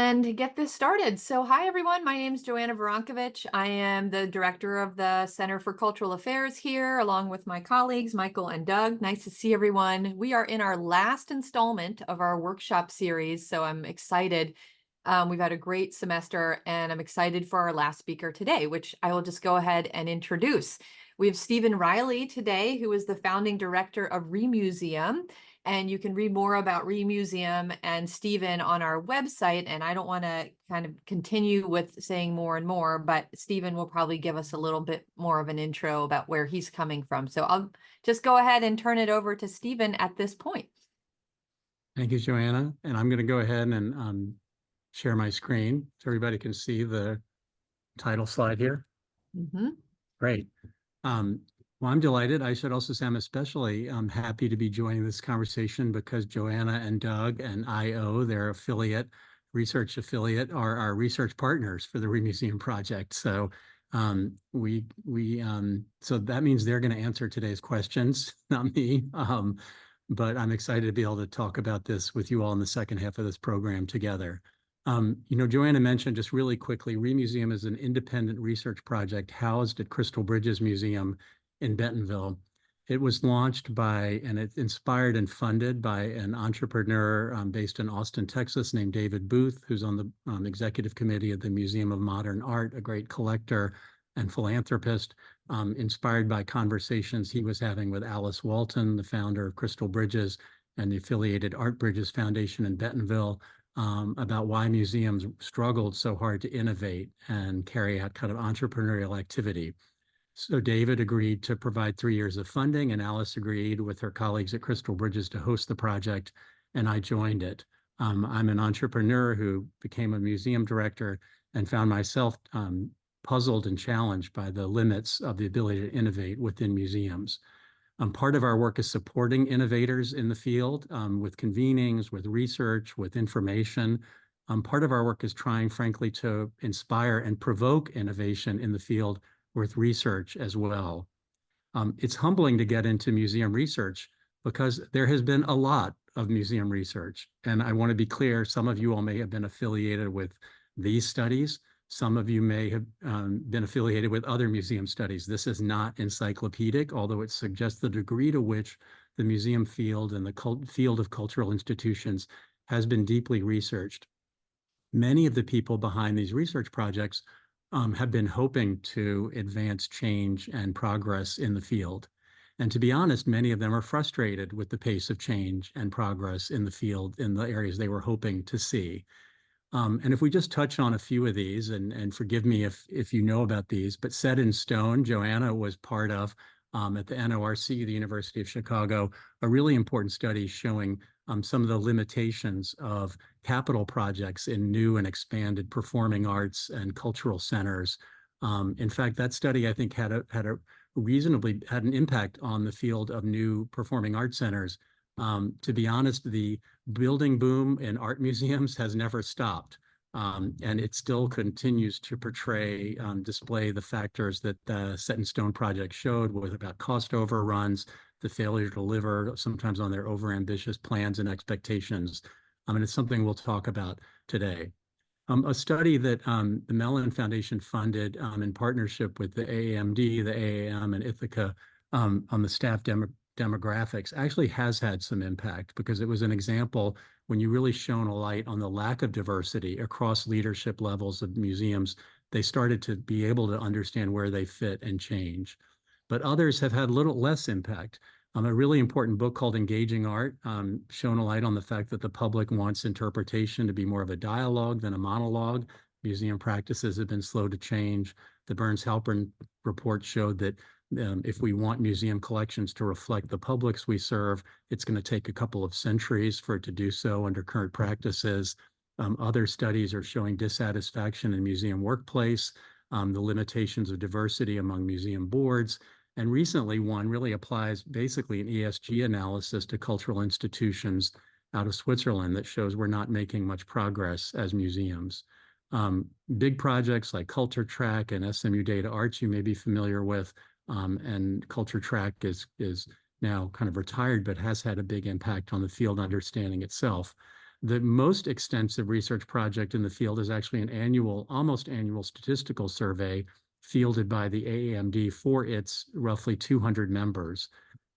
and get this started. So, hi everyone. My name is Joanna Veronkovich. I am the director of the Center for Cultural Affairs here, along with my colleagues, Michael and Doug. Nice to see everyone. We are in our last installment of our workshop series, so I'm excited. We've had a great semester, and I'm excited for our last speaker today, which I will just go ahead and introduce. We have Stephen Reily today, who is the founding director of Remuseum. And you can read more about Remuseum and Stephen on our website. And I don't want to kind of continue with saying more and more, but Stephen will probably give us a little bit more of an intro about where he's coming from. So I'll just go ahead and turn it over to Stephen at this point. Thank you, Joanna. And I'm going to go ahead and share my screen so everybody can see the title slide here. Great. Well, I'm delighted. I should also say I'm especially happy to be joining this conversation because Joanna and Doug and IO, their research affiliate, are our research partners for the Remuseum project. So so that means they're going to answer today's questions, not me. But I'm excited to be able to talk about this with you all in the second half of this program together. Joanna mentioned just really quickly, Remuseum is an independent research project housed at Crystal Bridges Museum in Bentonville. It was launched by, and it's inspired and funded by an entrepreneur based in Austin, Texas, named David Booth, who's on the executive committee of the Museum of Modern Art, a great collector and philanthropist, inspired by conversations he was having with Alice Walton, the founder of Crystal Bridges and the affiliated Art Bridges Foundation in Bentonville, about why museums struggled so hard to innovate and carry out kind of entrepreneurial activity. So David agreed to provide 3 years of funding, and Alice agreed with her colleagues at Crystal Bridges to host the project, and I joined it. I'm an entrepreneur who became a museum director and found myself puzzled and challenged by the limits of the ability to innovate within museums. Part of our work is supporting innovators in the field with convenings, with research, with information. Part of our work is trying, frankly, to inspire and provoke innovation in the field with research as well. It's humbling to get into museum research because there has been a lot of museum research. And I want to be clear, some of you all may have been affiliated with these studies. Some of you may have been affiliated with other museum studies. This is not encyclopedic, although it suggests the degree to which the museum field and the field of cultural institutions has been deeply researched. Many of the people behind these research projects have been hoping to advance change and progress in the field. And to be honest, many of them are frustrated with the pace of change and progress in the field in the areas they were hoping to see. And if we just touch on a few of these, and forgive me if you know about these, but Set in Stone, Joanna was part of at the NORC, the University of Chicago, a really important study showing some of the limitations of capital projects in new and expanded performing arts and cultural centers. In fact, that study, I think, had an impact on the field of new performing arts centers. To be honest, the building boom in art museums has never stopped. And it still continues to display the factors that the Set in Stone project showed, was about cost overruns, the failure to deliver sometimes on their overambitious plans and expectations. And it's something we'll talk about today. A study that the Mellon Foundation funded in partnership with the AAMD, the AAM, and Ithaca on the staff demographics actually has had some impact because it was an example when you really shone a light on the lack of diversity across leadership levels of museums. They started to be able to understand where they fit and change. But others have had little less impact. A really important book called Engaging Art shone a light on the fact that the public wants interpretation to be more of a dialogue than a monologue. Museum practices have been slow to change. The Burns-Halpern report showed that if we want museum collections to reflect the publics we serve, it's going to take a couple of centuries for it to do so under current practices. Other studies are showing dissatisfaction in museum workplace, the limitations of diversity among museum boards. And recently, one really applies basically an ESG analysis to cultural institutions out of Switzerland that shows we're not making much progress as museums. Big projects like Culture Track and SMU Data Arts you may be familiar with, and Culture Track is now kind of retired, but has had a big impact on the field understanding itself. The most extensive research project in the field is actually an annual, almost annual statistical survey fielded by the AAMD for its roughly 200 members.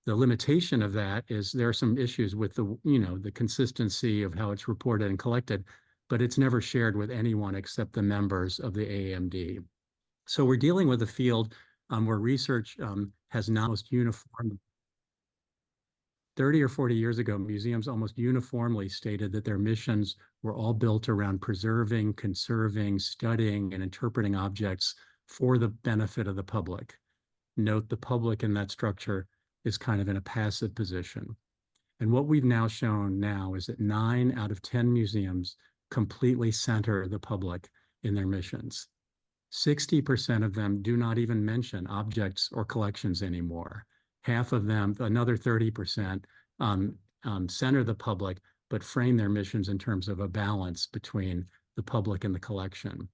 The limitation of that is there are some issues with the consistency of how it's reported and collected, but it's never shared with anyone except the members of the AAMD. So we're dealing with a field where research has not most uniform. 30 or 40 years ago, museums almost uniformly stated that their missions were all built around preserving, conserving, studying, and interpreting objects for the benefit of the public. Note the public in that structure is kind of in a passive position. And what we've now shown now is that 9 out of 10 museums completely center the public in their missions. 60% of them do not even mention objects or collections anymore. Half of them, another 30%, center the public, but frame their missions in terms of a balance between the public and the collection.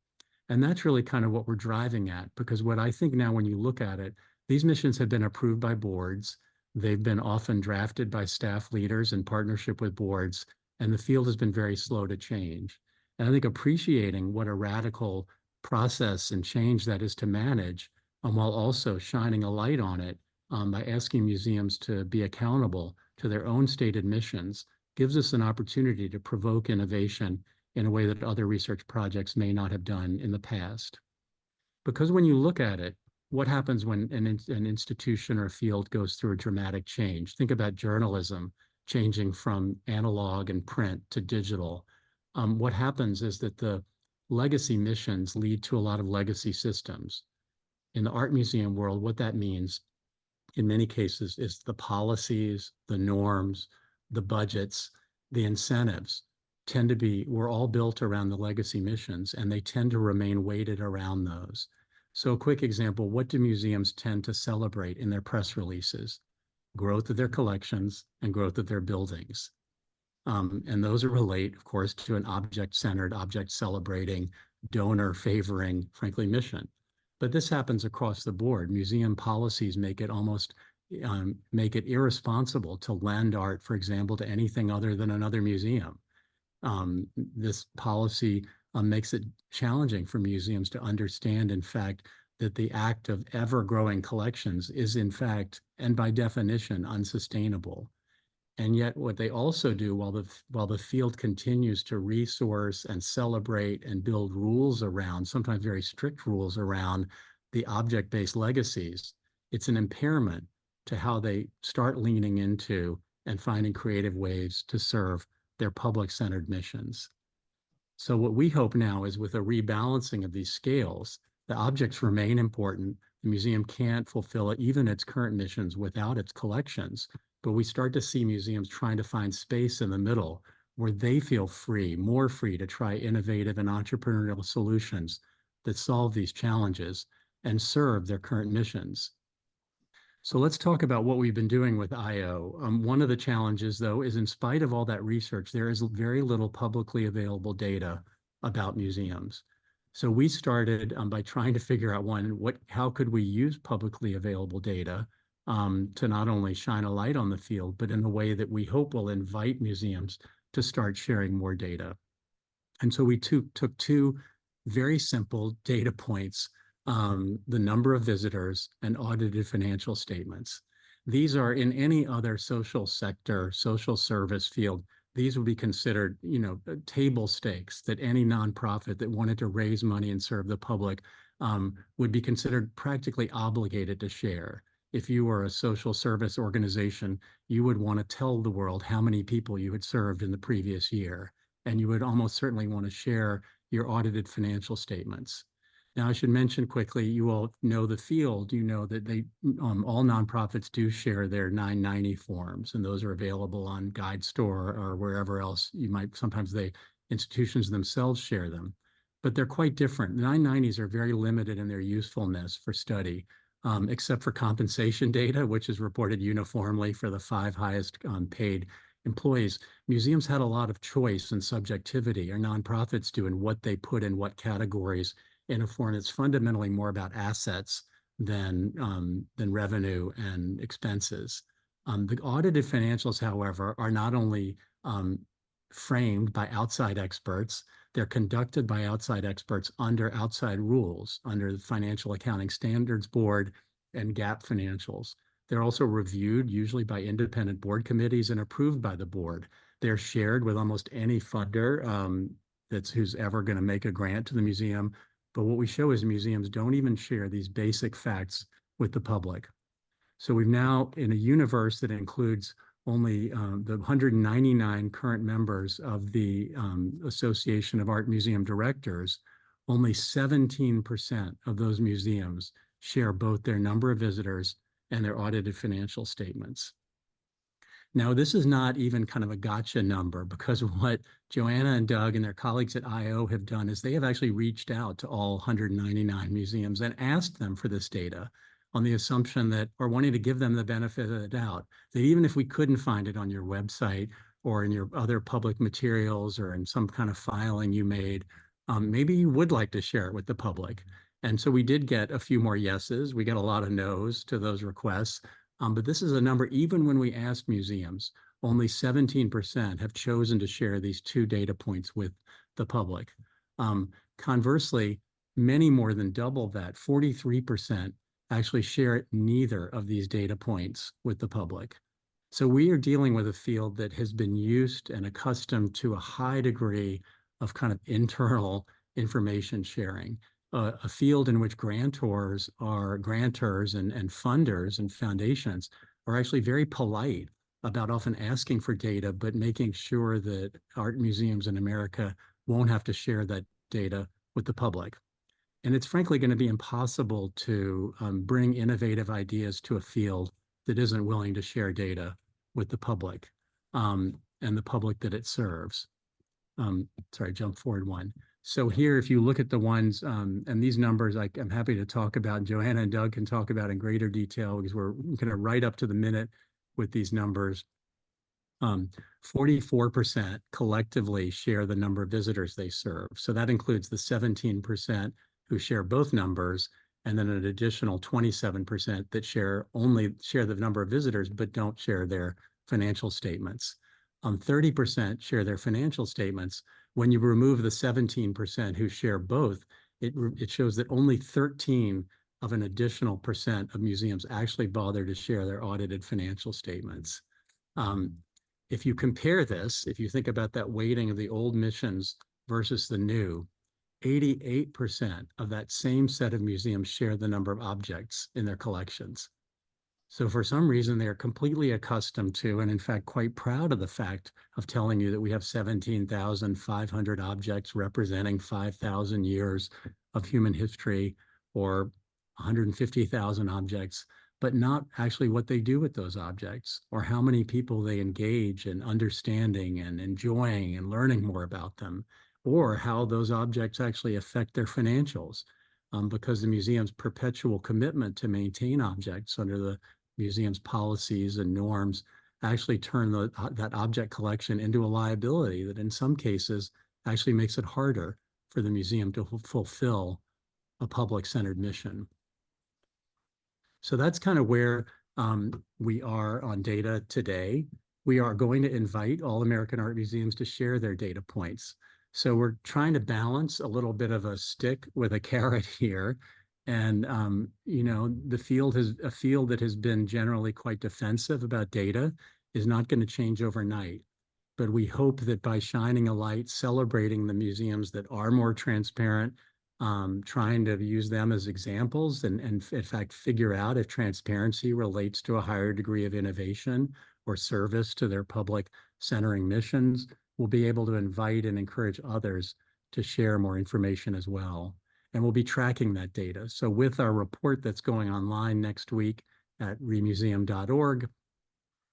And that's really kind of what we're driving at, because what I think now when you look at it, these missions have been approved by boards. They've been often drafted by staff leaders in partnership with boards, and the field has been very slow to change. And I think appreciating what a radical process and change that is to manage, while also shining a light on it by asking museums to be accountable to their own stated missions, gives us an opportunity to provoke innovation in a way that other research projects may not have done in the past. Because when you look at it, what happens when an institution or a field goes through a dramatic change? Think about journalism changing from analog and print to digital. What happens is that the legacy missions lead to a lot of legacy systems. In the art museum world, what that means in many cases is the policies, the norms, the budgets, the incentives tend to be, we're all built around the legacy missions, and they tend to remain weighted around those. So a quick example, what do museums tend to celebrate in their press releases? Growth of their collections and growth of their buildings. And those relate, of course, to an object-centered, object-celebrating, donor-favoring, frankly, mission. But this happens across the board. Museum policies make it almost make it irresponsible to lend art, for example, to anything other than another museum. This policy makes it challenging for museums to understand, in fact, that the act of ever-growing collections is, in fact, and by definition, unsustainable. And yet what they also do while the field continues to resource and celebrate and build rules around, sometimes very strict rules around the object-based legacies, it's an impairment to how they start leaning into and finding creative ways to serve their public-centered missions. So what we hope now is with a rebalancing of these scales, the objects remain important. The museum can't fulfill even its current missions without its collections, but we start to see museums trying to find space in the middle where they feel free, more free to try innovative and entrepreneurial solutions that solve these challenges and serve their current missions. So let's talk about what we've been doing with IO. One of the challenges, though, is in spite of all that research, there is very little publicly available data about museums. So we started by trying to figure out how could we use publicly available data to not only shine a light on the field, but in a way that we hope will invite museums to start sharing more data. And so we took two very simple data points, the number of visitors and audited financial statements. These are in any other social sector, social service field, these would be considered, table stakes that any nonprofit that wanted to raise money and serve the public would be considered practically obligated to share. If you were a social service organization, you would want to tell the world how many people you had served in the previous year, and you would almost certainly want to share your audited financial statements. Now, I should mention quickly, you all know the field. You know that all nonprofits do share their 990 forms, and those are available on GuideStore or wherever else you might. Sometimes institutions themselves share them, but they're quite different. The 990s are very limited in their usefulness for study, except for compensation data, which is reported uniformly for the 5 highest paid employees. Museums had a lot of choice and subjectivity, or nonprofits do, in what they put in what categories in a form that's fundamentally more about assets than revenue and expenses. The audited financials, however, are not only framed by outside experts. They're conducted by outside experts under outside rules, under the Financial Accounting Standards Board and GAAP financials. They're also reviewed usually by independent board committees and approved by the board. They're shared with almost any funder who's ever going to make a grant to the museum. But what we show is museums don't even share these basic facts with the public. So we've now, in a universe that includes only the 199 current members of the Association of Art Museum Directors, only 17% of those museums share both their number of visitors and their audited financial statements. Now, this is not even kind of a gotcha number, because what Joanna and Doug and their colleagues at IO have done is they have actually reached out to all 199 museums and asked them for this data on the assumption that, or wanting to give them the benefit of the doubt, that even if we couldn't find it on your website or in your other public materials or in some kind of filing you made, maybe you would like to share it with the public. And so we did get a few more yeses. We got a lot of no's to those requests. But this is a number, even when we asked museums, only 17% have chosen to share these two data points with the public. Conversely, many more than double that, 43%, actually share neither of these data points with the public. So we are dealing with a field that has been used and accustomed to a high degree of kind of internal information sharing. A field in which grantors and funders and foundations are actually very polite about often asking for data, but making sure that art museums in America won't have to share that data with the public. And it's frankly going to be impossible to bring innovative ideas to a field that isn't willing to share data with the public and the public that it serves. Sorry, jump forward one. So here, if you look at the ones, and these numbers I'm happy to talk about, Joanna and Doug can talk about in greater detail, because we're kind of right up to the minute with these numbers. 44% collectively share the number of visitors they serve. So that includes the 17% who share both numbers, and then an additional 27% that only share the number of visitors, but don't share their financial statements. 30% share their financial statements. When you remove the 17% who share both, it shows that only 13 of an additional percent of museums actually bother to share their audited financial statements. If you compare this, if you think about that weighting of the old missions versus the new, 88% of that same set of museums share the number of objects in their collections. So for some reason, they are completely accustomed to, and in fact, quite proud of the fact of telling you that we have 17,500 objects representing 5,000 years of human history, or 150,000 objects, but not actually what they do with those objects, or how many people they engage in understanding and enjoying and learning more about them, or how those objects actually affect their financials. Because the museum's perpetual commitment to maintain objects under the museum's policies and norms actually turn that object collection into a liability that in some cases actually makes it harder for the museum to fulfill a public-centered mission. So that's kind of where we are on data today. We are going to invite all American art museums to share their data points. So we're trying to balance a little bit of a stick with a carrot here. And, the field a field that has been generally quite defensive about data is not going to change overnight. But we hope that by shining a light, celebrating the museums that are more transparent, trying to use them as examples and in fact, figure out if transparency relates to a higher degree of innovation or service to their public centering missions, we'll be able to invite and encourage others to share more information as well. And we'll be tracking that data. So with our report that's going online next week at remuseum.org, I'm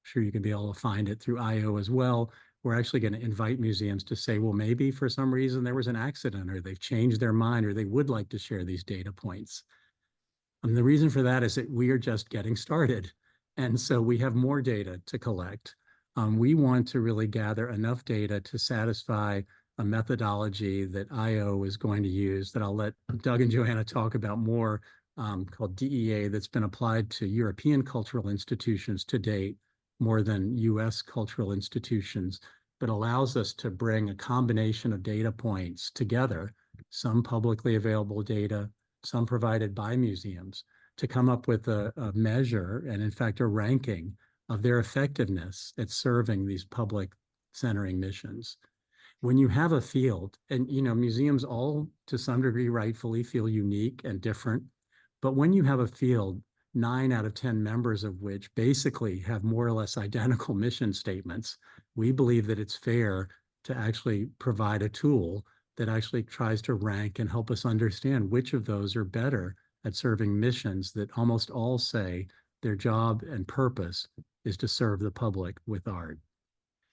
sure you can be able to find it through IO as well. We're actually going to invite museums to say, well, maybe for some reason there was an accident, or they've changed their mind, or they would like to share these data points. And the reason for that is that we are just getting started. And so we have more data to collect. We want to really gather enough data to satisfy a methodology that IO is going to use, that I'll let Doug and Joanna talk about more, called DEA, that's been applied to European cultural institutions to date more than US cultural institutions. but allows us to bring a combination of data points together, some publicly available data, some provided by museums, to come up with a measure and, in fact, a ranking of their effectiveness at serving these public centering missions. When you have a field, and museums all to some degree rightfully feel unique and different, but when you have a field, 9 out of 10 members of which basically have more or less identical mission statements, we believe that it's fair to actually provide a tool that actually tries to rank and help us understand which of those are better at serving missions that almost all say their job and purpose is to serve the public with art.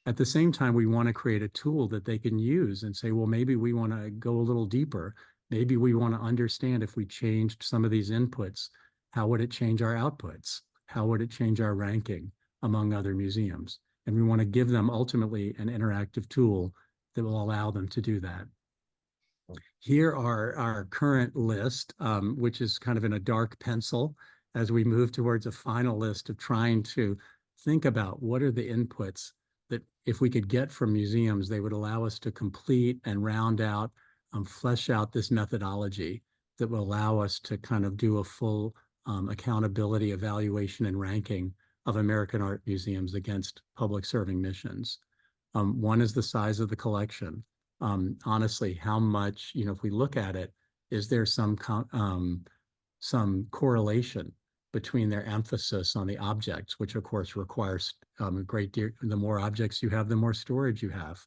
At the same time, we want to create a tool that they can use and say, well, maybe we want to go a little deeper. Maybe we want to understand if we changed some of these inputs, how would it change our outputs? How would it change our ranking among other museums? And we want to give them ultimately an interactive tool that will allow them to do that. Here are our current list, which is kind of in a dark pencil as we move towards a final list of trying to think about what are the inputs that if we could get from museums, they would allow us to complete and round out, flesh out this methodology that will allow us to kind of do a full accountability, evaluation, and ranking of American art museums against public serving missions. One is the size of the collection. Honestly, how much, if we look at it, is there some correlation between their emphasis on the objects, which of course requires a great deal. The more objects you have, the more storage you have,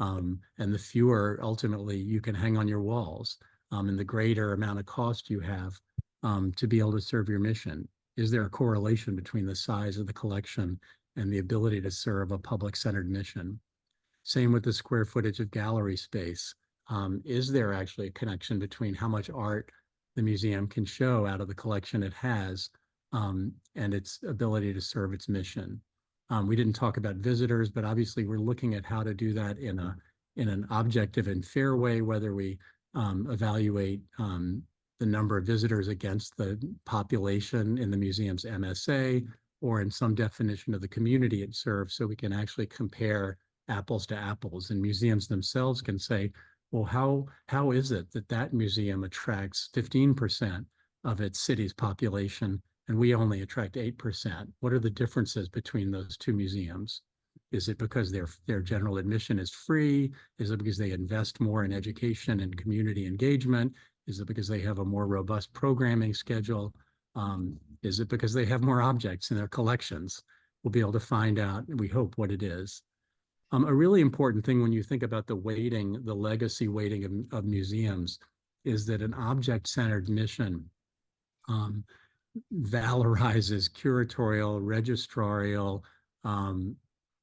and the fewer ultimately you can hang on your walls, and the greater amount of cost you have to be able to serve your mission. Is there a correlation between the size of the collection and the ability to serve a public-centered mission? Same with the square footage of gallery space. Is there actually a connection between how much art the museum can show out of the collection it has and its ability to serve its mission? We didn't talk about visitors, but obviously we're looking at how to do that in an objective and fair way, whether we evaluate the number of visitors against the population in the museum's MSA or in some definition of the community it serves, so we can actually compare apples to apples, and museums themselves can say, well, how is it that that museum attracts 15% of its city's population and we only attract 8%? What are the differences between those two museums? Is it because their general admission is free? Is it because they invest more in education and community engagement? Is it because they have a more robust programming schedule? Is it because they have more objects in their collections? We'll be able to find out, we hope, what it is. A really important thing when you think about the weighting, the legacy weighting of museums, is that an object-centered mission valorizes curatorial, registrarial.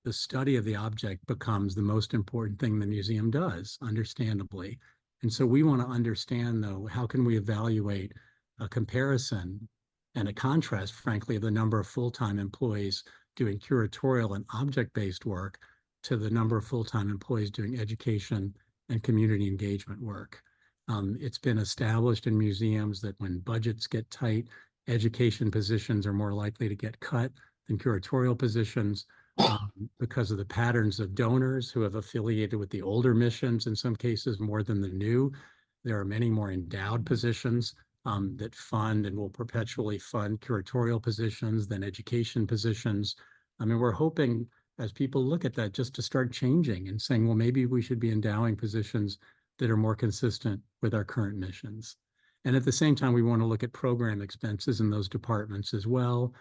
The study of the object becomes the most important thing the museum does, understandably. And so we want to understand, though, how can we evaluate a comparison and a contrast, frankly, of the number of full-time employees doing curatorial and object-based work to the number of full-time employees doing education and community engagement work. It's been established in museums that when budgets get tight, education positions are more likely to get cut than curatorial positions because of the patterns of donors who have affiliated with the older missions, in some cases more than the new. There are many more endowed positions that fund and will perpetually fund curatorial positions than education positions. I mean, we're hoping as people look at that just to start changing and saying, well, maybe we should be endowing positions that are more consistent with our current missions. And at the same time, we want to look at program expenses in those departments as well,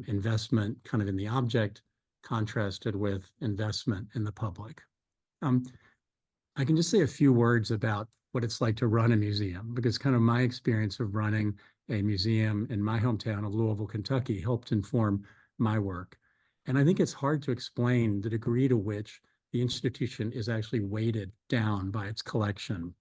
investment kind of in the object contrasted with investment in the public. I can just say a few words about what it's like to run a museum, because kind of my experience of running a museum in my hometown of Louisville, Kentucky helped inform my work. And I think it's hard to explain the degree to which the institution is actually weighted down by its collection.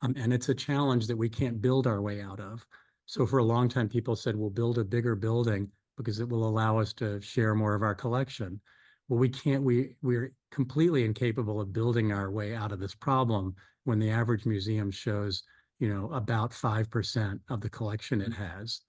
And it's a challenge that we can't build our way out of. So for a long time, people said, we'll build a bigger building because it will allow us to share more of our collection. Well, we can't, we're completely incapable of building our way out of this problem when the average museum shows, about 5% of the collection it has.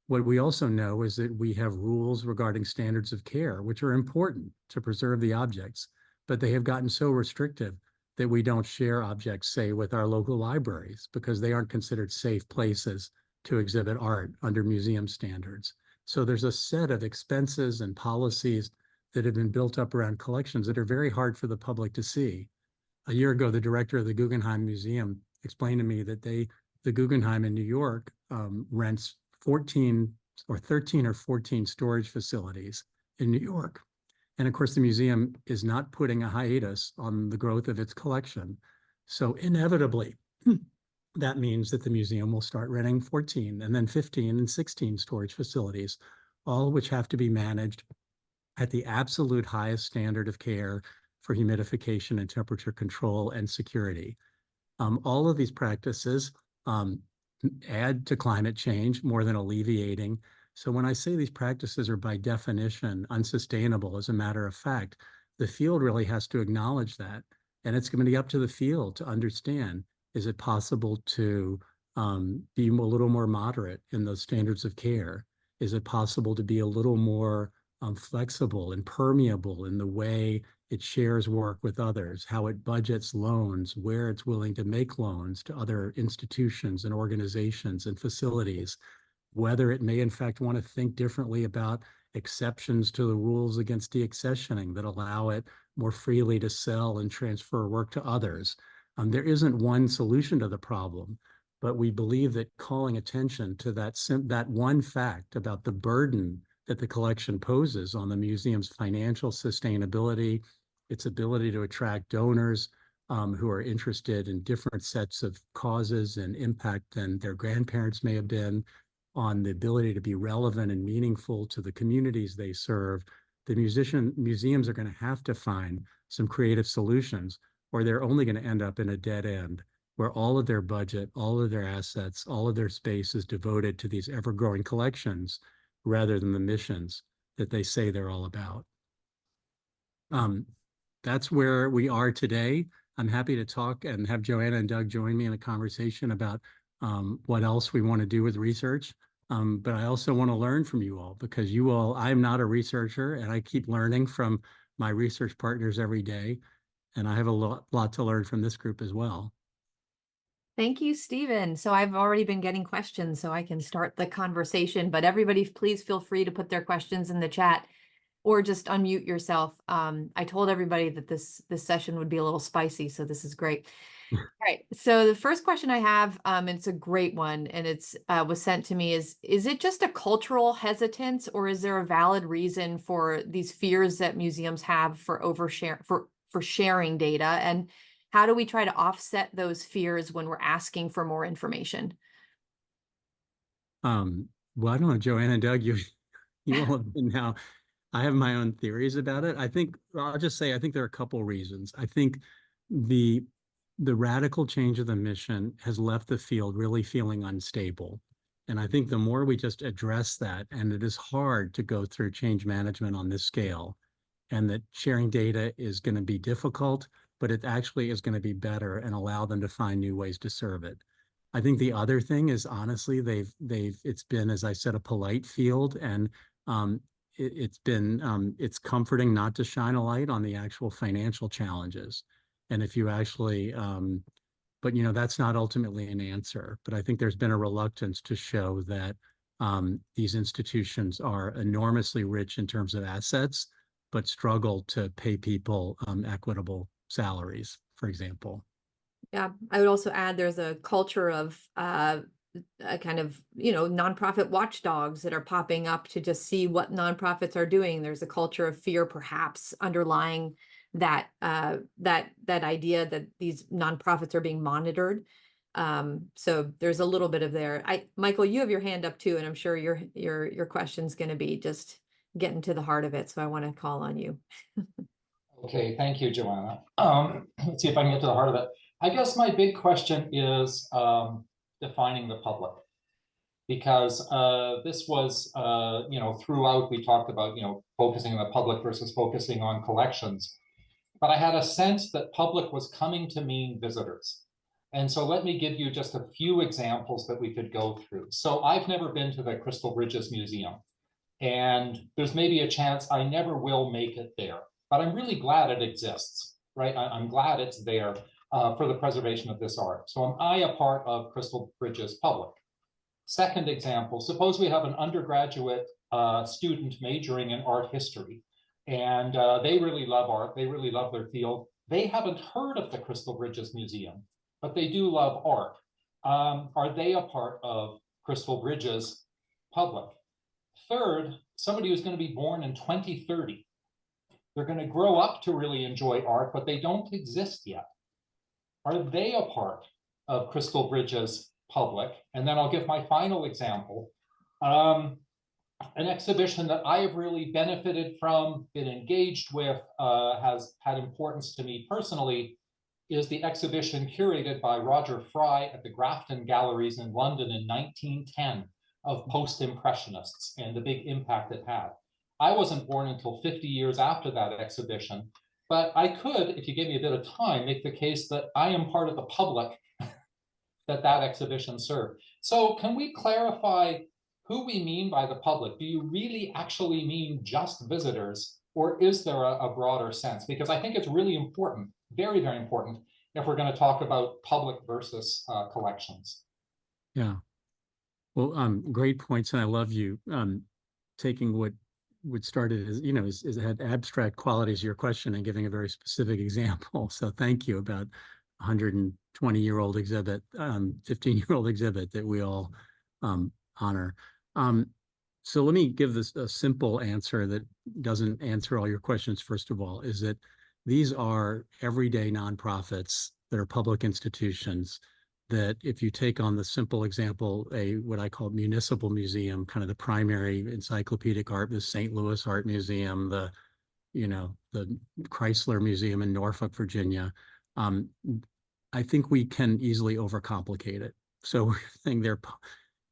What we also know is that we have rules regarding standards of care, which are important to preserve the objects, but they have gotten so restrictive that we don't share objects, say, with our local libraries because they aren't considered safe places to exhibit art under museum standards. So there's a set of expenses and policies that have been built up around collections that are very hard for the public to see. A year ago, the director of the Guggenheim Museum explained to me that the Guggenheim in New York rents 14 or 13 or 14 storage facilities in New York. And of course, the museum is not putting a hiatus on the growth of its collection. So inevitably, that means that the museum will start renting 14 and then 15 and 16 storage facilities, all of which have to be managed at the absolute highest standard of care for humidification and temperature control and security. All of these practices um, add to climate change more than alleviating. So when I say these practices are by definition unsustainable, as a matter of fact, the field really has to acknowledge that. And it's going to be up to the field to understand, is it possible to be a little more moderate in those standards of care? Is it possible to be a little more flexible and permeable in the way it shares work with others, how it budgets loans, where it's willing to make loans to other institutions and organizations and facilities, whether it may in fact want to think differently about exceptions to the rules against deaccessioning that allow it more freely to sell and transfer work to others. There isn't one solution to the problem, but we believe that calling attention to that one fact about the burden that the collection poses on the museum's financial sustainability, its ability to attract donors who are interested in different sets of causes and impact than their grandparents may have been, on the ability to be relevant and meaningful to the communities they serve. The museums are going to have to find some creative solutions, or they're only going to end up in a dead end where all of their budget, all of their assets, all of their space is devoted to these ever-growing collections rather than the missions that they say they're all about. Um, that's where we are today. I'm happy to talk and have Joanna and Doug join me in a conversation about what else we want to do with research. But I also want to learn from you all because you all, I'm not a researcher and I keep learning from my research partners every day. And I have a lot to learn from this group as well. Thank you, Stephen. So I've already been getting questions, so I can start the conversation, but everybody please feel free to put their questions in the chat or just unmute yourself. I told everybody that this session would be a little spicy, so this is great. All right. So the first question I have, it's a great one, and it's was sent to me is it just a cultural hesitance, or is there a valid reason for these fears that museums have for overshare for sharing data? And how do we try to offset those fears when we're asking for more information? Well, I don't know, Joanna and Doug, you all have been now. I have my own theories about it. I think I'll just say I think there are a couple reasons. I think the the radical change of the mission has left the field really feeling unstable. And I think the more we just address that, and it is hard to go through change management on this scale, and that sharing data is going to be difficult, but it actually is going to be better and allow them to find new ways to serve it. I think the other thing is honestly, it's been, as I said, a polite field, and it's comforting not to shine a light on the actual financial challenges. And if you actually, but that's not ultimately an answer. But I think there's been a reluctance to show that these institutions are enormously rich in terms of assets, but struggle to pay people equitable salaries, for example. Yeah, I would also add there's a culture of a kind of, nonprofit watchdogs that are popping up to just see what nonprofits are doing. There's a culture of fear perhaps underlying that that idea that these nonprofits are being monitored. So there's a little bit of there. Michael, you have your hand up too, and I'm sure your question's going to be just getting to the heart of it. So I want to call on you. Okay, thank you, Joanna. Let's see if I can get to the heart of it. I guess my big question is defining the public, because this was, throughout we talked about, focusing on the public versus focusing on collections. But I had a sense that public was coming to mean visitors. And so let me give you just a few examples that we could go through. So I've never been to the Crystal Bridges Museum, and there's maybe a chance I never will make it there, but I'm really glad it exists, right? I'm glad it's there for the preservation of this art. So am I a part of Crystal Bridges Public? Second example, suppose we have an undergraduate student majoring in art history, and they really love art, they really love their field. They haven't heard of the Crystal Bridges Museum, but they do love art. Are they a part of Crystal Bridges Public? Third, somebody who's going to be born in 2030. They're going to grow up to really enjoy art, but they don't exist yet. Are they a part of Crystal Bridges Public? And then I'll give my final example. An exhibition that I have really benefited from, been engaged with, has had importance to me personally, is the exhibition curated by Roger Fry at the Grafton Galleries in London in 1910 of post-impressionists and the big impact it had. I wasn't born until 50 years after that exhibition, but I could, if you gave me a bit of time, make the case that I am part of the public that exhibition served. So can we clarify who we mean by the public? Do you really actually mean just visitors, or is there a broader sense? Because I think it's really important, very, very important, if we're going to talk about public versus collections. Yeah. Well, great points, and I love you taking what started as, is had abstract qualities of your question and giving a very specific example. So thank you about 120-year-old exhibit, 15-year-old exhibit that we all honor. So let me give this a simple answer that doesn't answer all your questions. First of all, is that these are everyday nonprofits that are public institutions that, if you take on the simple example, what I call municipal museum, kind of the primary encyclopedic art, the St. Louis Art Museum, the Chrysler Museum in Norfolk, Virginia, I think we can easily overcomplicate it. So we're saying they're,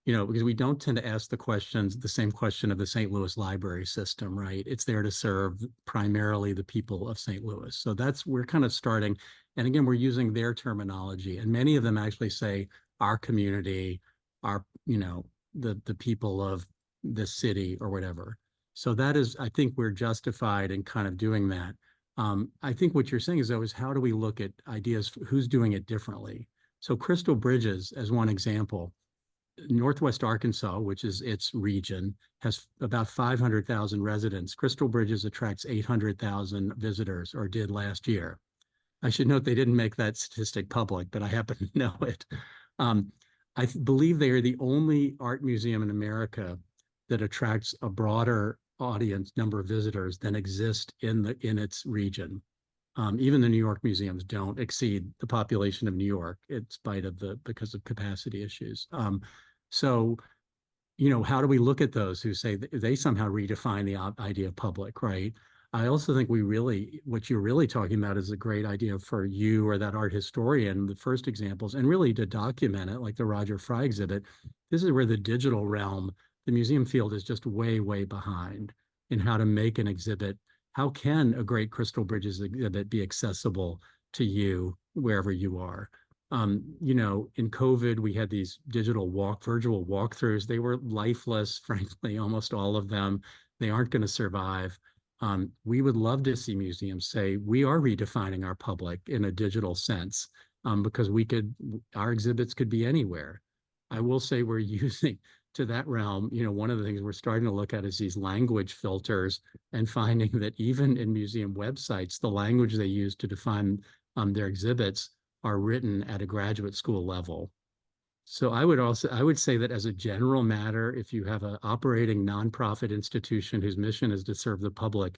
because we don't tend to ask the same question of the St. Louis library system, right? It's there to serve primarily the people of St. Louis. So we're kind of starting. And again, we're using their terminology, and many of them actually say our community, the people of the city or whatever. So that is, I think we're justified in kind of doing that. I think what you're saying is how do we look at ideas, who's doing it differently? So Crystal Bridges, as one example, Northwest Arkansas, which is its region, has about 500,000 residents. Crystal Bridges attracts 800,000 visitors, or did last year. I should note they didn't make that statistic public, but I happen to know it. I believe they are the only art museum in America that attracts a broader audience number of visitors than exist in its region. Even the New York museums don't exceed the population of New York, in spite of because of capacity issues. So, how do we look at those who say they somehow redefine the idea of public, right? I also think what you're really talking about is a great idea for you or that art historian, the first examples, and really to document it, like the Roger Fry exhibit. This is where the digital realm, the museum field, is just way, way behind in how to make an exhibit. How can a great Crystal Bridges exhibit be accessible to you wherever you are? In COVID, we had these virtual walkthroughs. They were lifeless, frankly, almost all of them. They aren't going to survive. We would love to see museums say, we are redefining our public in a digital sense, because our exhibits could be anywhere. I will say we're using, to that realm, one of the things we're starting to look at is these language filters, and finding that even in museum websites, the language they use to define their exhibits are written at a graduate school level. So I would say that as a general matter, if you have an operating nonprofit institution whose mission is to serve the public,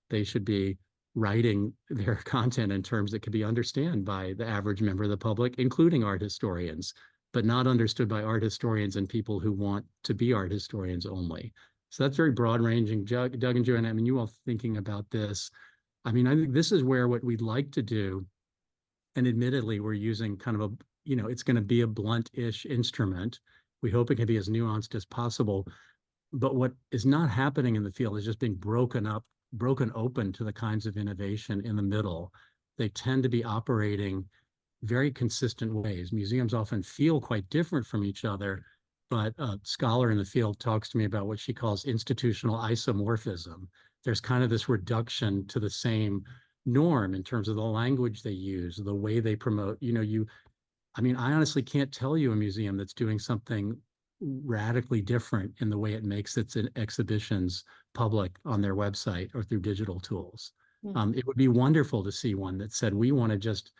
they should be writing their content in terms that can be understood by the average member of the public, including art historians, but not understood by art historians and people who want to be art historians only. So that's very broad ranging. Doug and Joanna, you all thinking about this. I think this is where what we'd like to do, and admittedly, we're using kind of it's going to be a blunt-ish instrument. We hope it can be as nuanced as possible. But what is not happening in the field is just being broken open to the kinds of innovation in the middle. They tend to be operating very consistent ways. Museums often feel quite different from each other, but a scholar in the field talks to me about what she calls institutional isomorphism. There's kind of this reduction to the same norm in terms of the language they use, the way they promote. I mean, I honestly can't tell you a museum that's doing something radically different in the way it makes its exhibitions public on their website or through digital tools. It would be wonderful to see one that said, we want to just,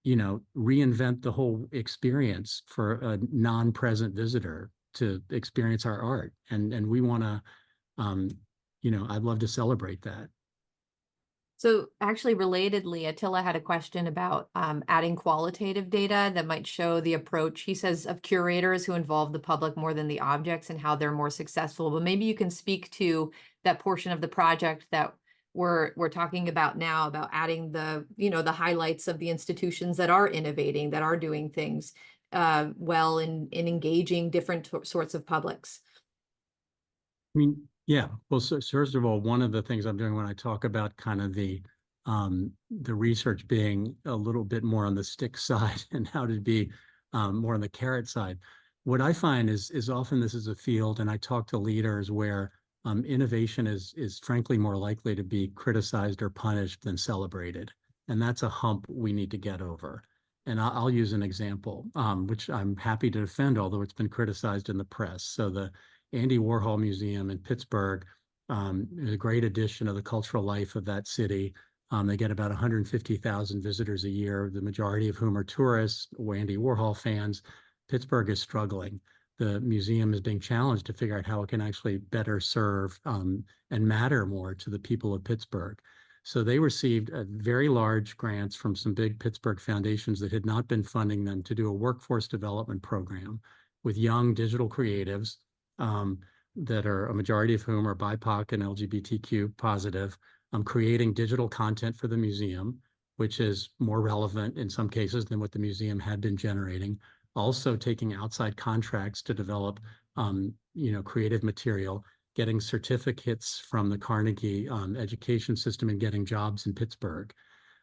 reinvent the whole experience for a non-present visitor to experience our art. And we want to, I'd love to celebrate that. So actually relatedly, Attila had a question about adding qualitative data that might show the approach, he says, of curators who involve the public more than the objects and how they're more successful. But maybe you can speak to that portion of the project that we're talking about now, about adding the highlights of the institutions that are innovating, that are doing things well in engaging different sorts of publics. I mean, yeah. Well, so first of all, one of the things I'm doing when I talk about kind of the research being a little bit more on the stick side and how to be more on the carrot side, what I find is often this is a field, and I talk to leaders where innovation is frankly more likely to be criticized or punished than celebrated, and that's a hump we need to get over. And I'll use an example, which I'm happy to defend, although it's been criticized in the press. So the Andy Warhol Museum in Pittsburgh is a great addition of the cultural life of that city. They get about 150,000 visitors a year, the majority of whom are tourists or Andy Warhol fans. Pittsburgh is struggling. The museum is being challenged to figure out how it can actually better serve and matter more to the people of Pittsburgh. So they received very large grants from some big Pittsburgh foundations that had not been funding them to do a workforce development program with young digital creatives that are a majority of whom are BIPOC and LGBTQ positive, creating digital content for the museum, which is more relevant in some cases than what the museum had been generating. Also taking outside contracts to develop, creative material, getting certificates from the Carnegie education system and getting jobs in Pittsburgh.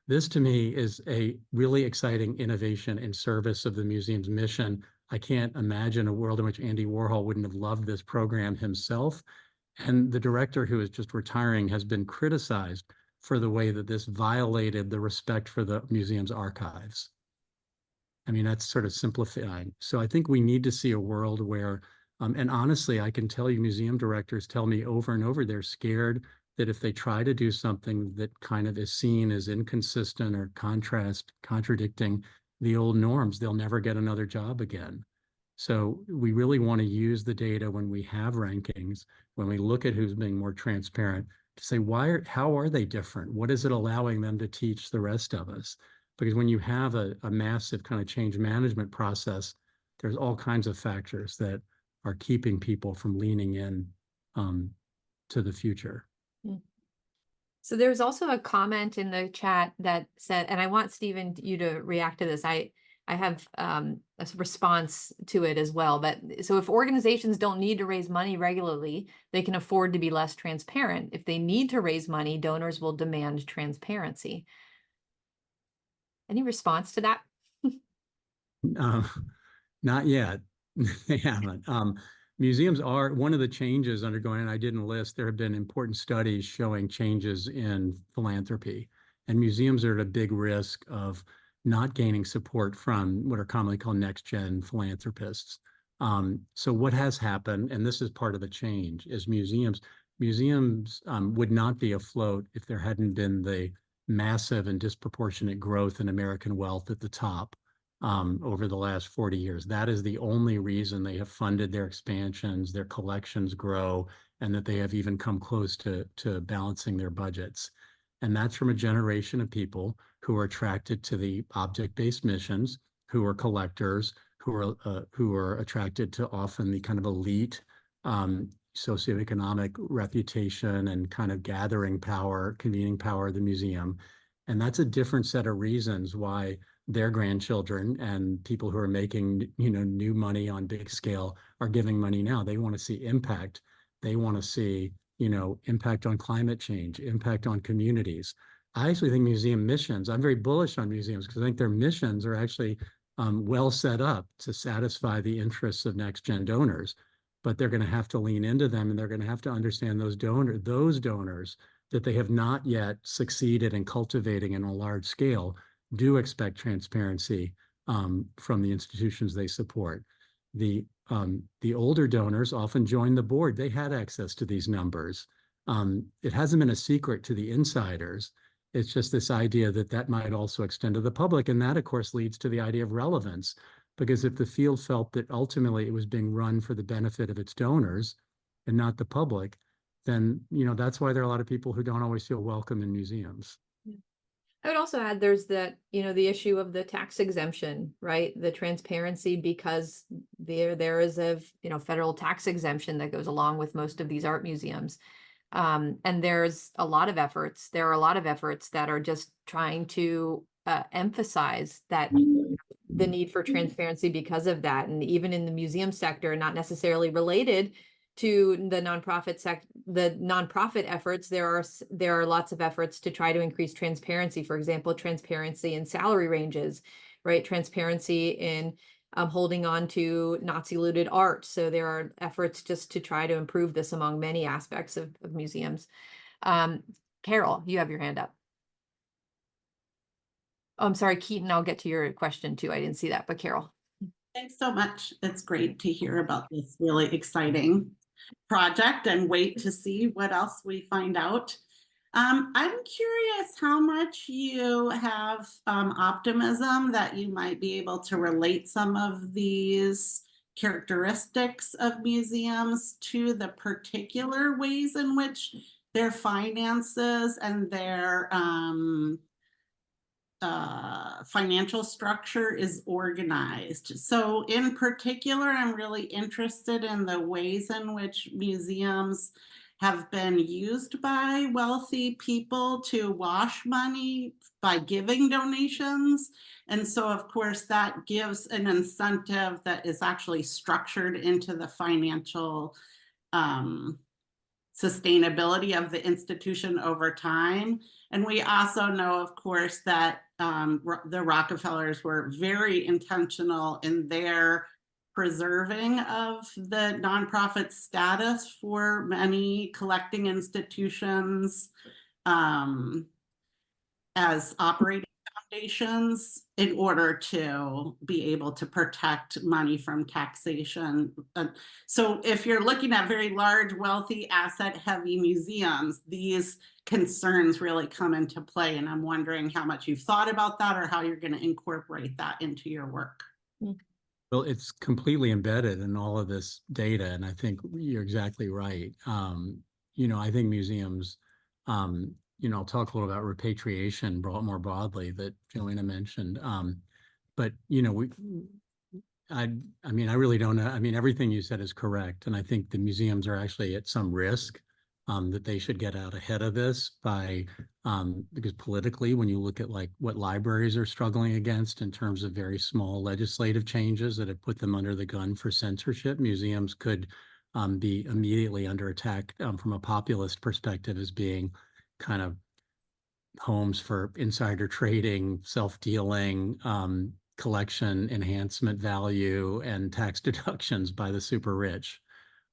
This to me is a really exciting innovation in service of the museum's mission. I can't imagine a world in which Andy Warhol wouldn't have loved this program himself. And the director, who is just retiring, has been criticized for the way that this violated the respect for the museum's archives. I mean, that's sort of simplifying. So I think we need to see a world where, and honestly, I can tell you, museum directors tell me over and over, they're scared that if they try to do something that kind of is seen as inconsistent or contradicting the old norms, they'll never get another job again. So we really want to use the data when we have rankings, when we look at who's being more transparent, to say, how are they different? What is it allowing them to teach the rest of us? Because when you have a massive kind of change management process, there's all kinds of factors that are keeping people from leaning in to the future. So there's also a comment in the chat that said, and I want Stephen, you to react to this. I have a response to it as well. But so if organizations don't need to raise money regularly, they can afford to be less transparent. If they need to raise money, donors will demand transparency. Any response to that? Not yet. They haven't. Museums are one of the changes undergoing, and I didn't list, there have been important studies showing changes in philanthropy. And museums are at a big risk of not gaining support from what are commonly called next-gen philanthropists. So what has happened, and this is part of the change, is museums would not be afloat if there hadn't been the massive and disproportionate growth in American wealth at the top over the last 40 years. That is the only reason they have funded their expansions, their collections grow, and that they have even come close to balancing their budgets. And that's from a generation of people who are attracted to the object-based missions, who are collectors, who are attracted to often the kind of elite socioeconomic reputation and kind of gathering power, convening power of the museum. And that's a different set of reasons why their grandchildren and people who are making, new money on big scale are giving money now. They want to see impact. They want to see, impact on climate change, impact on communities. I actually think museum missions, I'm very bullish on museums because I think their missions are actually well set up to satisfy the interests of next gen donors. But they're going to have to lean into them, and they're going to have to understand those donors that they have not yet succeeded in cultivating in a large scale do expect transparency from the institutions they support. The older donors often join the board. They had access to these numbers. It hasn't been a secret to the insiders. It's just this idea that that might also extend to the public. And that, of course, leads to the idea of relevance. Because if the field felt that ultimately it was being run for the benefit of its donors and not the public, then, that's why there are a lot of people who don't always feel welcome in museums. I would also add there's that, the issue of the tax exemption, right? The transparency, because there is a, federal tax exemption that goes along with most of these art museums. And there are a lot of efforts that are just trying to emphasize that the need for transparency because of that. And even in the museum sector, not necessarily related to the nonprofit efforts, there are lots of efforts to try to increase transparency. For example, transparency in salary ranges, right? Transparency in holding on to Nazi looted art. So there are efforts just to try to improve this among many aspects of museums. Carol, you have your hand up. Oh, I'm sorry, Keaton, I'll get to your question too. I didn't see that, but Carol. Thanks so much. It's great to hear about this really exciting project and wait to see what else we find out. I'm curious how much you have optimism that you might be able to relate some of these characteristics of museums to the particular ways in which their finances and their financial structure is organized. So in particular, I'm really interested in the ways in which museums have been used by wealthy people to wash money by giving donations. And so, of course, that gives an incentive that is actually structured into the financial sustainability of the institution over time. And we also know, of course, that the Rockefellers were very intentional in their preserving of the nonprofit status for many collecting institutions as operating foundations in order to be able to protect money from taxation. So if you're looking at very large, wealthy, asset-heavy museums, these concerns really come into play. And I'm wondering how much you've thought about that or how you're going to incorporate that into your work. Well, it's completely embedded in all of this data, and I think you're exactly right. I think museums, I'll talk a little about repatriation more broadly that Joanna mentioned. But I really don't know. Everything you said is correct, and I think the museums are actually at some risk that they should get out ahead of this by because politically, when you look at like what libraries are struggling against in terms of very small legislative changes that have put them under the gun for censorship, museums could be immediately under attack from a populist perspective as being kind of homes for insider trading, self-dealing, collection enhancement value, and tax deductions by the super rich.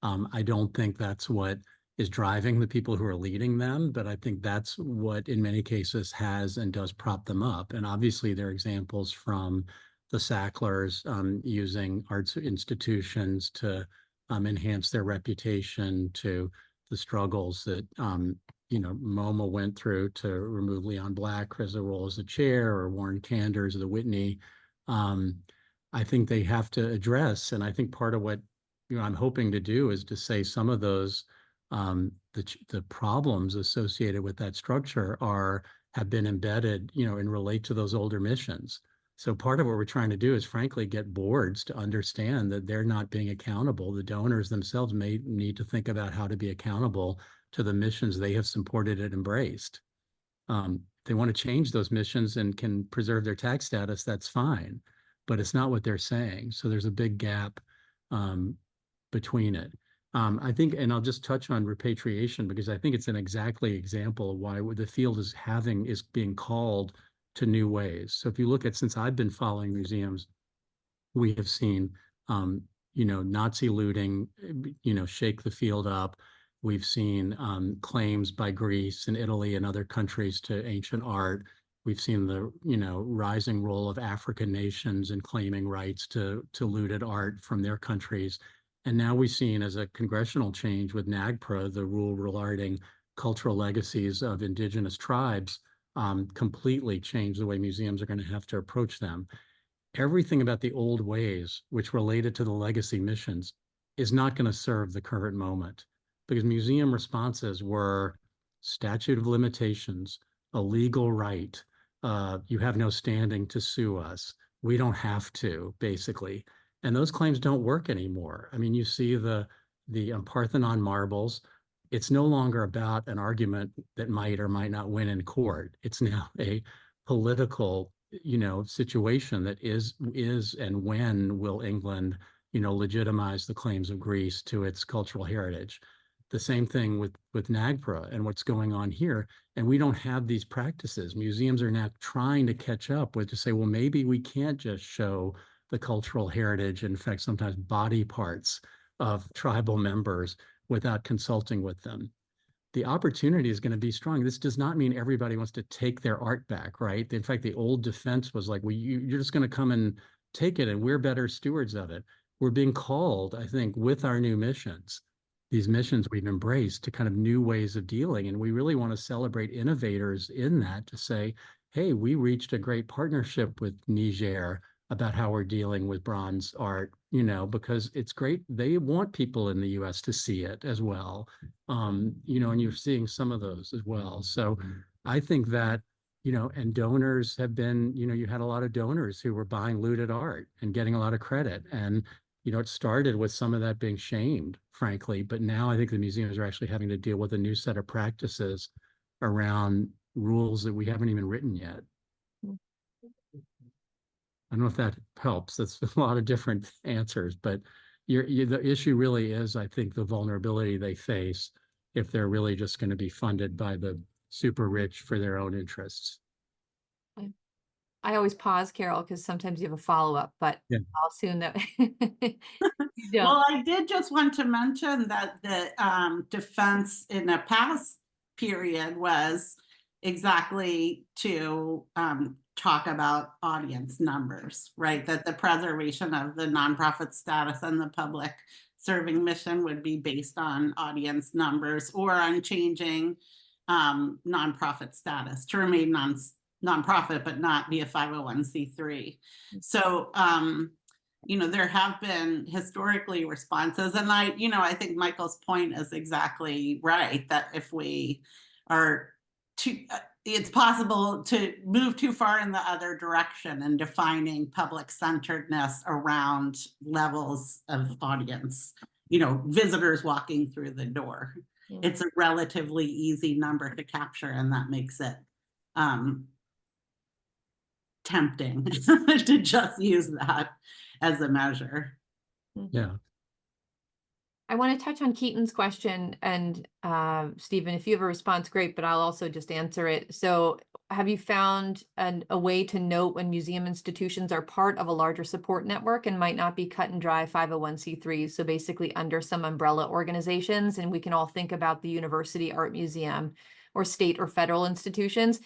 I don't think that's what is driving the people who are leading them, but I think that's what in many cases has and does prop them up. And obviously there are examples from the Sacklers using arts institutions to enhance their reputation, to the struggles that MoMA went through to remove Leon Black as a role as the chair, or Warren Kanders of the Whitney. I think they have to address, and I think part of what I'm hoping to do is to say some of those the problems associated with that structure have been embedded, and relate to those older missions. So part of what we're trying to do is frankly get boards to understand that they're not being accountable. The donors themselves may need to think about how to be accountable to the missions they have supported and embraced. They want to change those missions and can preserve their tax status, that's fine, but it's not what they're saying. So there's a big gap between it. I think, and I'll just touch on repatriation because I think it's an exactly example of why the field is being called to new ways. So if you look at, since I've been following museums, we have seen, Nazi looting, shake the field up. We've seen claims by Greece and Italy and other countries to ancient art. We've seen the, rising role of African nations in claiming rights to looted art from their countries. And now we've seen, as a congressional change with NAGPRA, the rule regarding cultural legacies of indigenous tribes, completely change the way museums are going to have to approach them. Everything about the old ways, which related to the legacy missions, is not going to serve the current moment, because museum responses were statute of limitations, a legal right, you have no standing to sue us, we don't have to, basically. And those claims don't work anymore. I mean, you see the Parthenon marbles. It's no longer about an argument that might or might not win in court. It's now a political, situation that is and when will England, legitimize the claims of Greece to its cultural heritage. The same thing with NAGPRA and what's going on here. And we don't have these practices. Museums are now trying to catch up with, to say, well, maybe we can't just show the cultural heritage, in fact, sometimes body parts of tribal members without consulting with them. The opportunity is going to be strong. This does not mean everybody wants to take their art back, right? In fact, the old defense was like, well, you're just going to come and take it and we're better stewards of it. We're being called, I think, with our new missions, these missions we've embraced, to kind of new ways of dealing. And we really want to celebrate innovators in that, to say, hey, we reached a great partnership with Niger about how we're dealing with bronze art, because it's great. They want people in the US to see it as well. And you're seeing some of those as well. So I think that, and donors have been, you had a lot of donors who were buying looted art and getting a lot of credit. And, it started with some of that being shamed, frankly, but now I think the museums are actually having to deal with a new set of practices around rules that we haven't even written yet. I don't know if that helps. That's a lot of different answers, but the issue really is, I think, the vulnerability they face if they're really just going to be funded by the super rich for their own interests. I always pause, Carol, because sometimes you have a follow-up, but Yeah. I'll assume that you don't. Well, I did just want to mention that the defense in a past period was exactly to talk about audience numbers, right? That the preservation of the nonprofit status and the public serving mission would be based on audience numbers, or on changing nonprofit status to remain nonprofit, but not be a 501c3. So, there have been historically responses, and I think Michael's point is exactly right, that if we are it's possible to move too far in the other direction in defining public centeredness around levels of audience, visitors walking through the door. Yeah. It's a relatively easy number to capture, and that makes it tempting to just use that as a measure. Yeah. I want to touch on Keaton's question, and Stephen, if you have a response, great, but I'll also just answer it. So have you found a way to note when museum institutions are part of a larger support network and might not be cut and dry 501c3s, so basically under some umbrella organizations, and we can all think about the University Art Museum or state or federal institutions?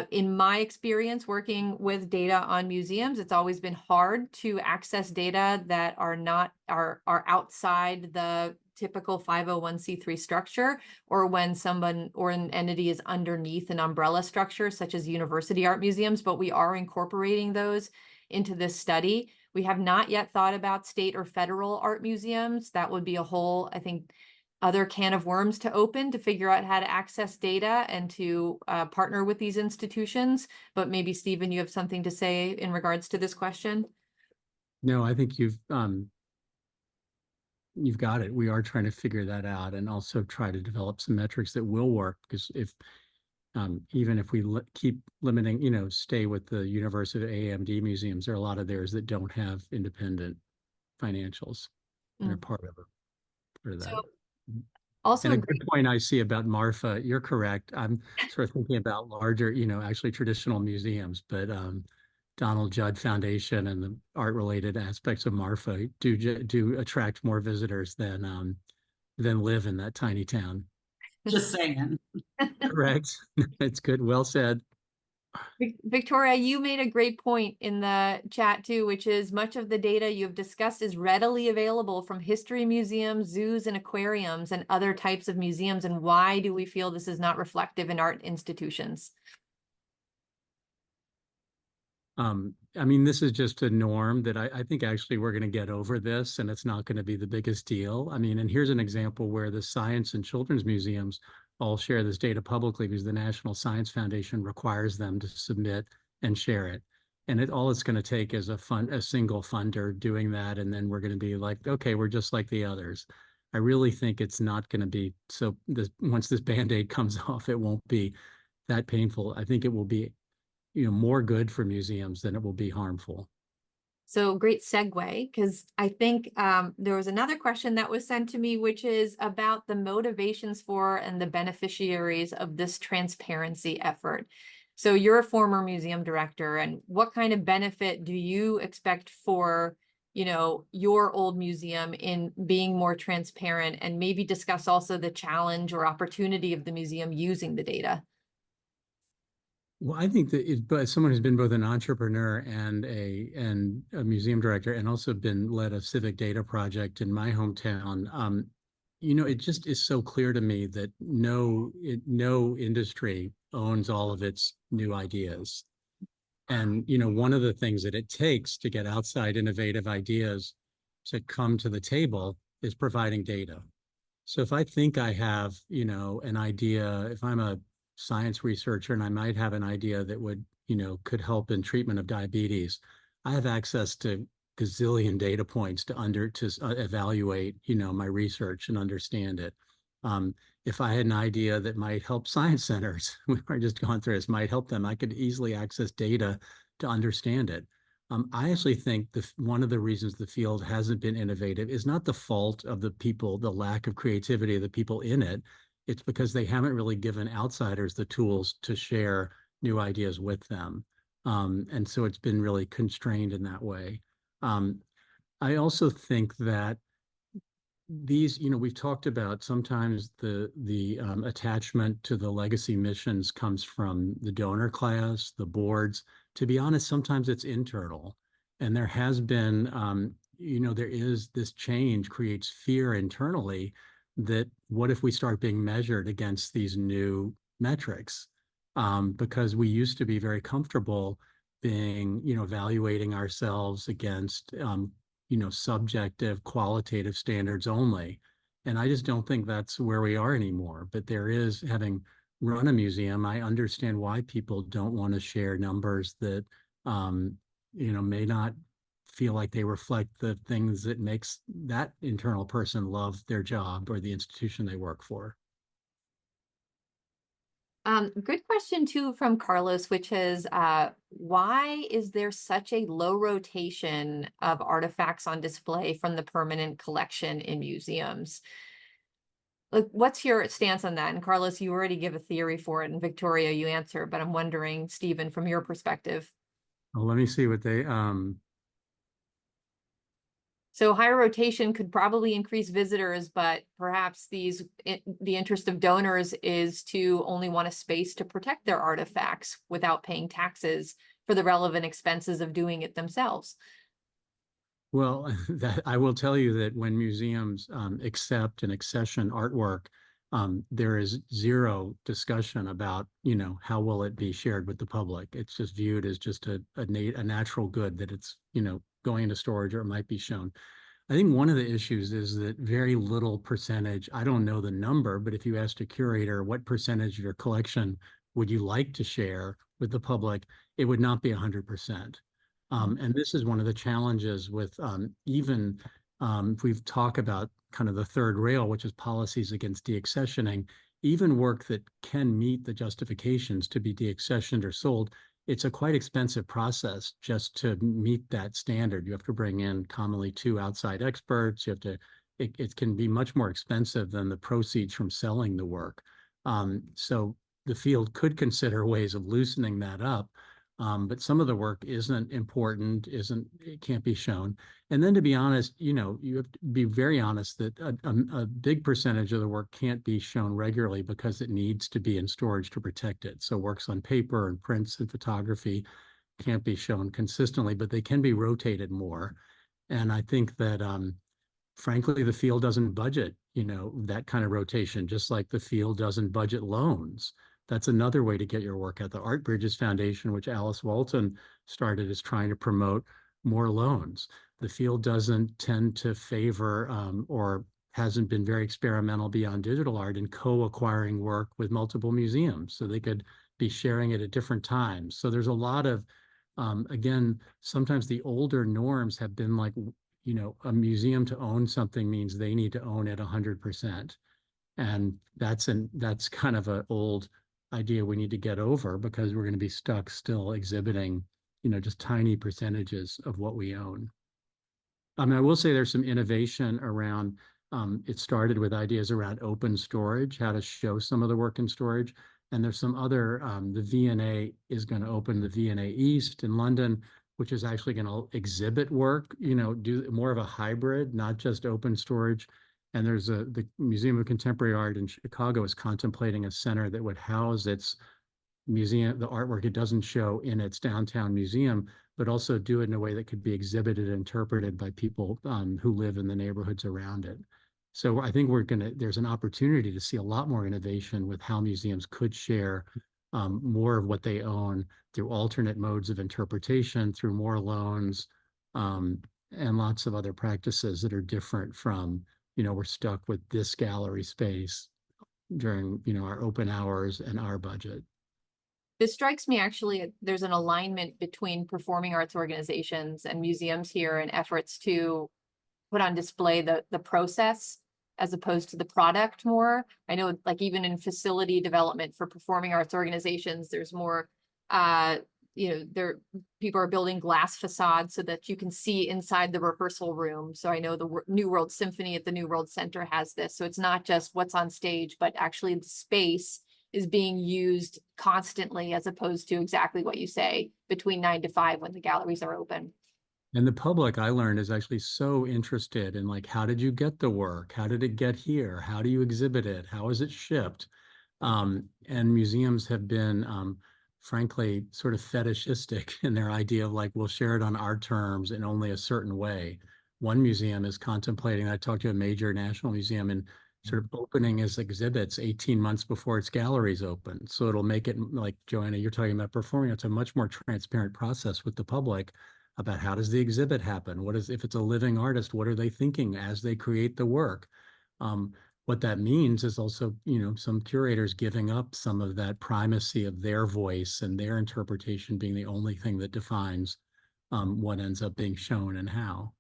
In my experience working with data on museums, it's always been hard to access data that are outside the typical 501c3 structure, or when someone or an entity is underneath an umbrella structure, such as university art museums, but we are incorporating those into this study. We have not yet thought about state or federal art museums. That would be a whole, I think, other can of worms to open, to figure out how to access data and to partner with these institutions. But maybe, Stephen, you have something to say in regards to this question? No, I think you've got it. We are trying to figure that out, and also try to develop some metrics that will work, because if even if we keep limiting, stay with the University of AMD museums, there are a lot of theirs that don't have independent financials and are part of a for So that. also And a a great, good point I see about Marfa, you're correct. I'm sort of thinking about larger, actually traditional museums, but Donald Judd Foundation and the art-related aspects of Marfa do attract more visitors than live in that tiny town. Just saying. Correct. It's good. Well said. Victoria, you made a great point in the chat too, which is much of the data you've discussed is readily available from history museums, zoos, and aquariums, and other types of museums. And why do we feel this is not reflective in art institutions? I mean, this is just a norm that I think actually we're going to get over this and it's not going to be the biggest deal. I mean, and here's an example where the science and children's museums all share this data publicly because the National Science Foundation requires them to submit and share it. And all it's going to take is a single funder doing that. And then we're going to be like, okay, we're just like the others. I really think it's not going to be so once this Band-Aid comes off, it won't be that painful. I think it will be more good for museums than it will be harmful. So great segue, because I think there was another question that was sent to me, which is about the motivations for and the beneficiaries of this transparency effort. So you're a former museum director, and what kind of benefit do you expect for, your old museum in being more transparent, and maybe discuss also the challenge or opportunity of the museum using the data? Well, I think that but someone who's been both an entrepreneur and a museum director, and also led a civic data project in my hometown. It just is so clear to me that no industry owns all of its new ideas. And one of the things that it takes to get outside innovative ideas to come to the table is providing data. So if I think I have, an idea, if I'm a science researcher and I might have an idea that could help in treatment of diabetes, I have access to gazillion data points to evaluate, my research and understand it. If I had an idea that might help science centers, we're just going through this, might help them, I could easily access data to understand it. I actually think one of the reasons the field hasn't been innovative is not the fault of the people, the lack of creativity of the people in it. It's because they haven't really given outsiders the tools to share new ideas with them. And so it's been really constrained in that way. I also think that we've talked about sometimes the attachment to the legacy missions comes from the donor class, the boards. To be honest, sometimes it's internal, and there has been, there is this change creates fear internally that what if we start being measured against these new metrics? Because we used to be very comfortable being, evaluating ourselves against subjective qualitative standards only. And I just don't think that's where we are anymore. But having run a museum, I understand why people don't want to share numbers that, may not feel like they reflect the things that makes that internal person love their job or the institution they work for. Good question too from Carlos, which is why is there such a low rotation of artifacts on display from the permanent collection in museums? Like, what's your stance on that? And Carlos, you already give a theory for it, and Victoria, you answer, but I'm wondering, Stephen, from your perspective. Well, let me see what they So higher rotation could probably increase visitors, but perhaps the interest of donors is to only want a space to protect their artifacts without paying taxes for the relevant expenses of doing it themselves. Well, that I will tell you that when museums accept and accession artwork, there is zero discussion about, how will it be shared with the public. It's just viewed as just a natural good that it's, going into storage or it might be shown. I think one of the issues is that very little percentage, I don't know the number, but if you asked a curator what percentage of your collection would you like to share with the public, it would not be 100%. And this is one of the challenges with even if we've talked about kind of the third rail, which is policies against deaccessioning, even work that can meet the justifications to be deaccessioned or sold, it's a quite expensive process just to meet that standard. You have to bring in commonly two outside experts. You have to it can be much more expensive than the proceeds from selling the work. So the field could consider ways of loosening that up. But some of the work isn't important, it can't be shown. And then to be honest, you have to be very honest that a big percentage of the work can't be shown regularly because it needs to be in storage to protect it. So works on paper and prints and photography can't be shown consistently, but they can be rotated more. And I think that frankly, the field doesn't budget, that kind of rotation, just like the field doesn't budget loans. That's another way to get your work out. The Art Bridges Foundation, which Alice Walton started, is trying to promote more loans. The field doesn't tend to favor or hasn't been very experimental beyond digital art in co-acquiring work with multiple museums, so they could be sharing it at different times. So there's a lot of, again, sometimes the older norms have been like, a museum to own something means they need to own it 100%. And that's kind of an old idea we need to get over, because we're going to be stuck still exhibiting, just tiny percentages of what we own. I mean, I will say there's some innovation around, it started with ideas around open storage, how to show some of the work in storage. And there's some other, the V&A is going to open the V&A East in London, which is actually going to exhibit work, do more of a hybrid, not just open storage. And there's the Museum of Contemporary Art in Chicago is contemplating a center that would house its museum, the artwork it doesn't show in its downtown museum, but also do it in a way that could be exhibited and interpreted by people who live in the neighborhoods around it. So I think there's an opportunity to see a lot more innovation with how museums could share more of what they own through alternate modes of interpretation, through more loans, and lots of other practices that are different from, we're stuck with this gallery space during, our open hours and our budget. This strikes me actually, there's an alignment between performing arts organizations and museums here in efforts to put on display the process as opposed to the product more. I know, like, even in facility development for performing arts organizations, there's more, people are building glass facades so that you can see inside the rehearsal room. So I know the New World Symphony at the New World Center has this. So it's not just what's on stage, but actually the space is being used constantly, as opposed to exactly what you say, between 9 to 5 when the galleries are open. And the public, I learned, is actually so interested in, like, how did you get the work? How did it get here? How do you exhibit it? How is it shipped? And museums have been, frankly, sort of fetishistic in their idea of, like, we'll share it on our terms in only a certain way. One museum is contemplating, I talked to a major national museum, and sort of opening its exhibits 18 months before its galleries open. So it'll make it, like Joanna, you're talking about performing, it's a much more transparent process with the public about how does the exhibit happen? If it's a living artist, what are they thinking as they create the work? What that means is also, some curators giving up some of that primacy of their voice and their interpretation being the only thing that defines what ends up being shown and how.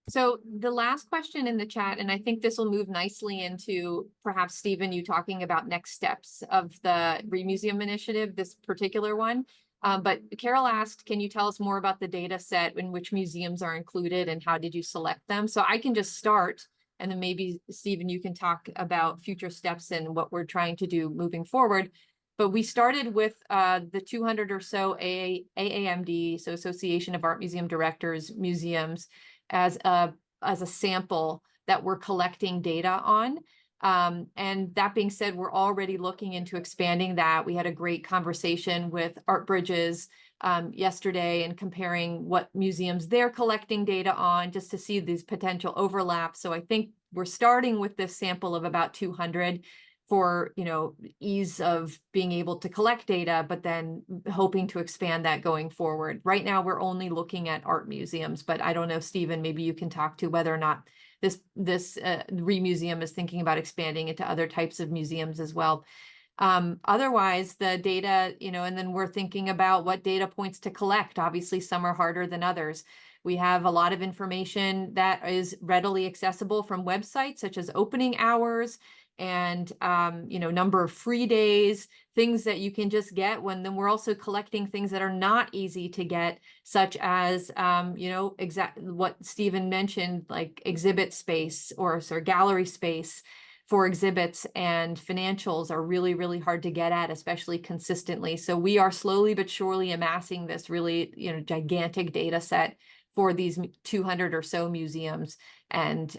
So the last question in the chat, and I think this will move nicely into perhaps, Stephen, you talking about next steps of the Remuseum initiative, this particular one. But Carol asked, can you tell us more about the data set in which museums are included and how did you select them? So I can just start, and then maybe, Stephen, you can talk about future steps and what we're trying to do moving forward. But we started with the 200 or so AAMD, so Association of Art Museum Directors, museums, as a sample that we're collecting data on. And that being said, we're already looking into expanding that. We had a great conversation with Art Bridges yesterday and comparing what museums they're collecting data on, just to see these potential overlaps. So I think we're starting with this sample of about 200 for, ease of being able to collect data, but then hoping to expand that going forward. Right now, we're only looking at art museums, but I don't know, Stephen, maybe you can talk to whether or not this Remuseum is thinking about expanding into other types of museums as well. Otherwise, the data, and then we're thinking about what data points to collect. Obviously, some are harder than others. We have a lot of information that is readily accessible from websites, such as opening hours and number of free days, things that you can just get when. Then we're also collecting things that are not easy to get, such as exactly what Stephen mentioned, like exhibit space or gallery space for exhibits, and financials are really, really hard to get at, especially consistently. So we are slowly but surely amassing this really, gigantic data set for these 200 or so museums, and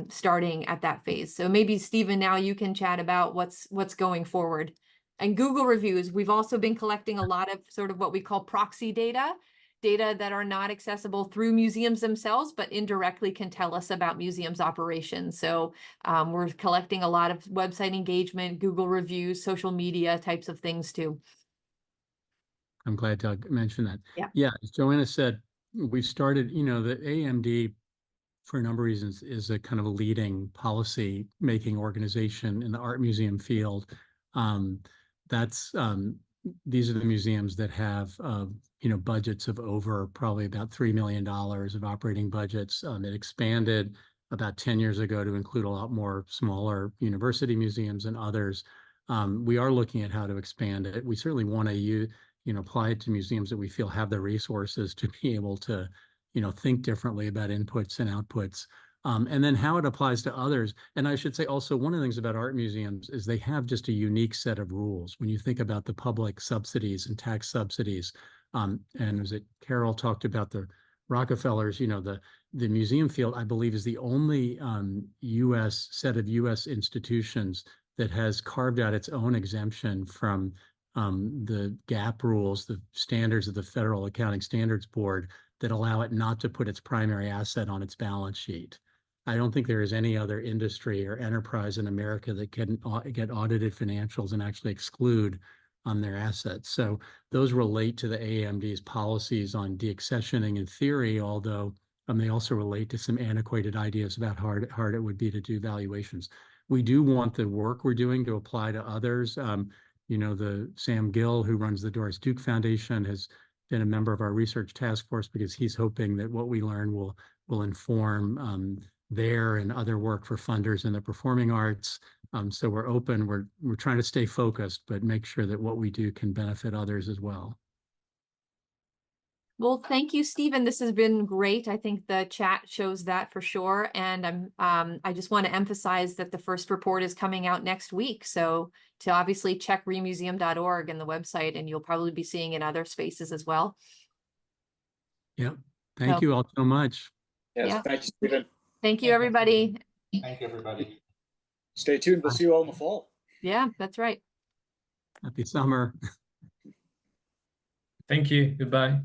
starting at that phase. So maybe Stephen, now you can chat about what's going forward. And Google reviews, we've also been collecting a lot of sort of what we call proxy data that are not accessible through museums themselves, but indirectly can tell us about museums' operations. So we're collecting a lot of website engagement, Google reviews, social media types of things too. I'm glad Doug mentioned that. Yeah. Yeah, as Joanna said, we've started, the AMD, for a number of reasons, is a kind of a leading policy making organization in the art museum field. These are the museums that have budgets of over probably about $3 million of operating budgets. It expanded about 10 years ago to include a lot more smaller university museums and others. We are looking at how to expand it. We certainly want to apply it to museums that we feel have the resources to be able to think differently about inputs and outputs, and then how it applies to others. And I should say also, one of the things about art museums is they have just a unique set of rules. When you think about the public subsidies and tax subsidies, and was it Carol talked about the Rockefellers, the museum field, I believe, is the only U.S. institutions that has carved out its own exemption from the GAAP rules, the standards of the Federal Accounting Standards Board, that allow it not to put its primary asset on its balance sheet. I don't think there is any other industry or enterprise in America that can get audited financials and actually exclude their assets. So those relate to the AMD's policies on deaccessioning in theory, although they also relate to some antiquated ideas about how hard it would be to do valuations. We do want the work we're doing to apply to others. The Sam Gill, who runs the Doris Duke Foundation, has been a member of our research task force because he's hoping that what we learn will inform their and other work for funders in the performing arts. So we're open. We're trying to stay focused, but make sure that what we do can benefit others as well. Well, thank you, Stephen. This has been great. I think the chat shows that for sure. And I just want to emphasize that the first report is coming out next week. So to obviously check remuseum.org and the website, and you'll probably be seeing in other spaces as well. Yep. Thank you all so much. Yes, Yeah. thank you, Stephen. Thank you, everybody. Thank you, everybody. Stay tuned. We'll see you all in the fall. Yeah, that's right. Happy summer. Thank you. Goodbye.